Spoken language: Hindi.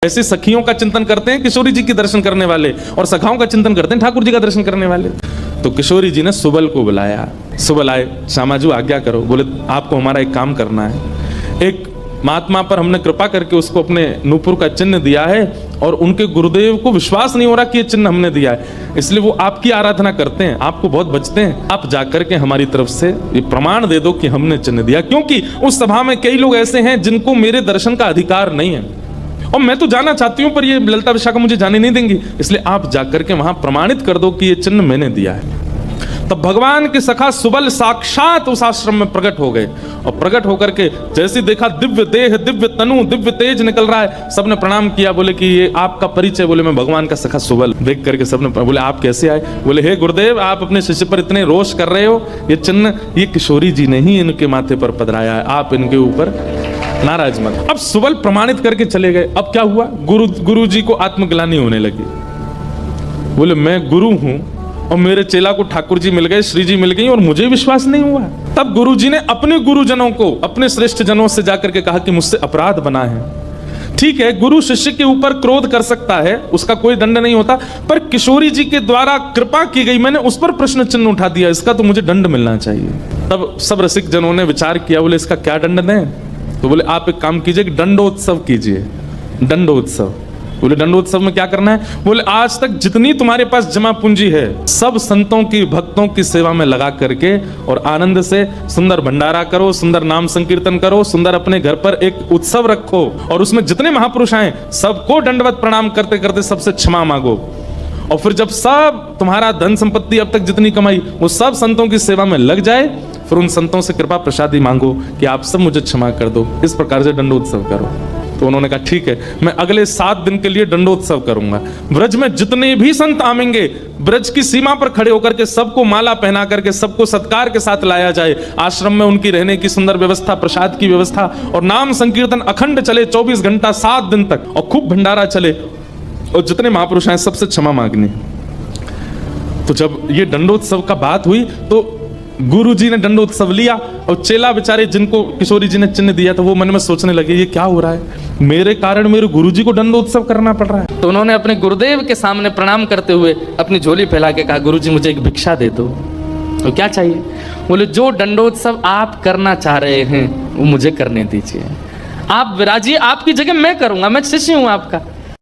ऐसे सखियों का चिंतन करते हैं किशोरी जी के दर्शन करने वाले, और सखाओं का चिंतन करते हैं ठाकुर जी का दर्शन करने वाले। तो किशोरी जी ने सुबल को बुलाया। सुबल आए, श्यामाजू आज्ञा करो। बोले आपको हमारा एक काम करना है। एक महात्मा पर हमने कृपा करके उसको अपने नूपुर का चिन्ह दिया है, और उनके गुरुदेव को विश्वास नहीं हो रहा कि ये चिन्ह हमने दिया है, इसलिए वो आपकी आराधना करते हैं, आपको बहुत बचते हैं। आप जाकर के हमारी तरफ से ये प्रमाण दे दो कि हमने चिन्ह दिया, क्योंकि उस सभा में कई लोग ऐसे हैं जिनको मेरे दर्शन का अधिकार नहीं है, और मैं तो जाना चाहती हूं पर ये ललिता विशाखा मुझे जाने नहीं देंगी, इसलिए आप जाकर के वहां प्रमाणित कर दो कि ये चिन्ह मैंने दिया है। तब भगवान के सखा सुबल साक्षात उस आश्रम में प्रकट हो गए, और प्रकट होकर के जैसे देखा दिव्य देह, दिव्य तनु, दिव्य तेज निकल रहा है, सबने प्रणाम किया। बोले कि ये आपका परिचय? बोले मैं भगवान का सखा सुबल। देख करके सबने बोले आप कैसे आए? बोले हे गुरुदेव, आप अपने शिष्य पर इतने रोष कर रहे हो, ये चिन्ह ये किशोरी जी ने ही इनके माथे पर पधराया है, आप इनके ऊपर नाराज मत। अब सुबल प्रमाणित करके चले गए। अब क्या हुआ? गुरु जी को आत्मग्लानि होने लगी। बोले मैं गुरु हूं और मेरे चेला को ठाकुर जी मिल गए, श्री जी मिल गई, और मुझे विश्वास नहीं हुआ। तब गुरु जी ने अपने गुरुजनों को, अपने श्रेष्ठ जनों से जाकर के कहा कि मुझसे अपराध बना है। ठीक है, गुरु शिष्य के ऊपर क्रोध कर सकता है, उसका कोई दंड नहीं होता, पर किशोरी जी के द्वारा कृपा की गई, मैंने उस पर प्रश्न चिन्ह उठा दिया, इसका तो मुझे दंड मिलना चाहिए। तब सब रसिक जनों ने विचार किया, बोले इसका क्या दंड दें? तो बोले आप एक काम कीजिए कि दंडोत्सव कीजिए। दंडोत्सव। बोले दंडोत्सव में क्या करना है? बोले आज तक जितनी तुम्हारे पास जमा पूंजी है सब संतों की, भक्तों की सेवा में लगा करके और आनंद से सुंदर भंडारा करो, सुंदर नाम संकीर्तन करो, सुंदर अपने घर पर एक उत्सव रखो, और उसमें जितने महापुरुष आए सबको दंडवत प्रणाम करते करते सबसे क्षमा मांगो, और फिर जब सब तुम्हारा धन संपत्ति अब तक जितनी कमाई वो सब संतों की सेवा में लग जाए, फिर उन संतों से कृपा प्रसादी मांगो कि आप सब मुझे क्षमा कर दो। इस प्रकार से दंडोत्सव करो। तो उन्होंने कहा ठीक है, मैं अगले 7 दिन के लिए दंडोत्सव करूंगा। ब्रज में जितने भी संत आवेंगे, ब्रज की सीमा पर खड़े होकर के सबको माला पहना करके सबको सत्कार के साथ लाया जाए। आश्रम में उनकी रहने की सुंदर व्यवस्था, प्रसाद की व्यवस्था, और नाम संकीर्तन अखंड चले 24 घंटा 7 दिन तक, और खूब भंडारा चले, और जितने महापुरुष हैं सबसे क्षमा मांगनी। तो जब ये दंडोत्सव का बात हुई तो गुरु जी ने दंडोत्सव लिया, और चेला बेचारे जिनको किशोरी जी ने चिन्ह दिया था वो मन में सोचने लगे ये क्या हो रहा है, मेरे कारण मेरे गुरु जी को दंडोत्सव करना पड़ रहा है। तो उन्होंने अपने गुरुदेव के सामने प्रणाम करते हुए अपनी झोली फैला के कहा गुरु जी मुझे एक भिक्षा दे दो। तो क्या चाहिए? बोले जो दंडोत्सव आप करना चाह रहे हैं वो मुझे करने दीजिए, आप विराजिए, आपकी जगह मैं करूंगा, मैं शिष्य हूं आपका।